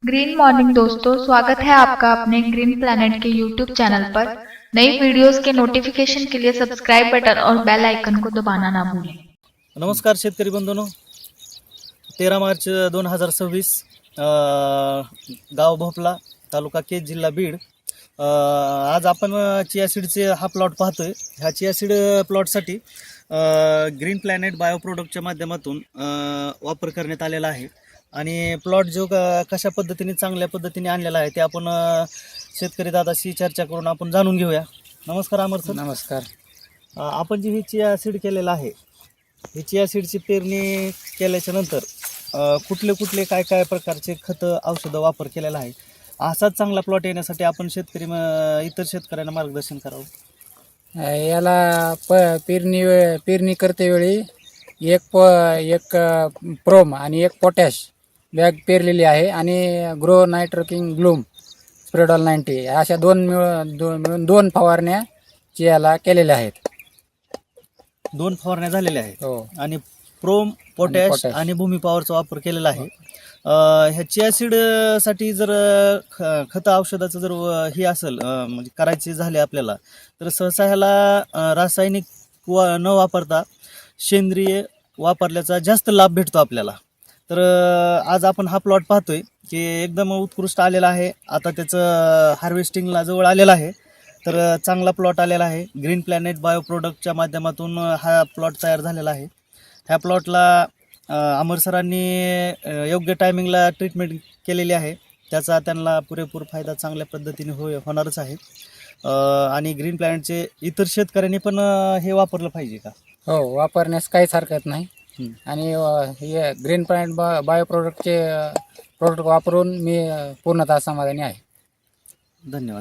Green morning दोस्तों, स्वागत है आपका अपने ग्रीन प्लैनेट के यूट्यूब चैनल पर। नई वीडियोस के नोटिफिकेशन के लिए सब्सक्राइब बटन और बेल आइकन को दबाना ना भूलें। नमस्कार शेतकरी बंधूंनो, 13 मार्च 2026 गाव भोपला, तालुका केज, जिल्हा बीड। आज आपण चिया सीडचे हा प्लॉट पाहतोय। ह्या चिया सीड प्लॉटसाठी ग्रीन प्लॅनेट बायो प्रोडक्टच्या माध्यमातून वापर करण्यात आलेला आहे आणि प्लॉट जो कशा पद्धतीने चांगल्या पद्धतीने आणलेला आहे ते आपण शेतकरी दादाशी चर्चा करून आपण जाणून घेऊया। नमस्कार अमर सर। नमस्कार। आपण जी ही चिया सीड केलेला आहे, ही चिया सीडची पेरणी केल्याच्या नंतर कुठले कुठले काय काय प्रकारचे खतं औषधं वापर केलेला आहे, असाच चांगला प्लॉट येण्यासाठी आपण इतर शेतकऱ्यांना मार्गदर्शन करावं। याला पेरणी करते वेळी एक प्रोम आणि एक पोटॅश बॅग पेरलेली आहे आणि ग्रो नायट्रोकिंग ब्लूम स्प्रेडॉल 90 अशा मिळून दोन फवारण्या चियाला केलेल्या आहेत। दोन फवारण्या झालेल्या आहेत हो। आणि प्रोम, पोटॅश आणि भूमी पॉवरचा वापर केलेला आहे। ह्या चिया सीड साठी जर खत औषधाचं जर हे असेल म्हणजे करायचे झाले आपल्याला, तर सहसा ह्याला रासायनिक न वापरता सेंद्रिय वापरल्याचा जास्त लाभ भेटतो आपल्याला। तर आज आपण हा प्लॉट पाहतोय की एकदम उत्कृष्ट आलेला आहे। आता त्याचं हार्वेस्टिंगला जवळ आलेला आहे, तर चांगला प्लॉट आलेला आहे। ग्रीन प्लॅनेट बायो प्रोडक्टच्या माध्यमातून हा प्लॉट तयार झालेला आहे। ह्या प्लॉटला अमर सरांनी योग्य टायमिंगला ट्रीटमेंट केलेली आहे, त्याचा त्यांना पुरेपूर फायदा चांगल्या पद्धतीने होणारच आहे। आणि ग्रीन प्लॅनेटचे इतर शेतकऱ्यांनी पण हे वापरलं पाहिजे का? हो, वापरण्यास काहीच हरकत नाही। आणि हे ग्रीन प्लॅनेट बायो प्रोडक्ट वापरून मी पूर्णतः समाधानी आहे। धन्यवाद।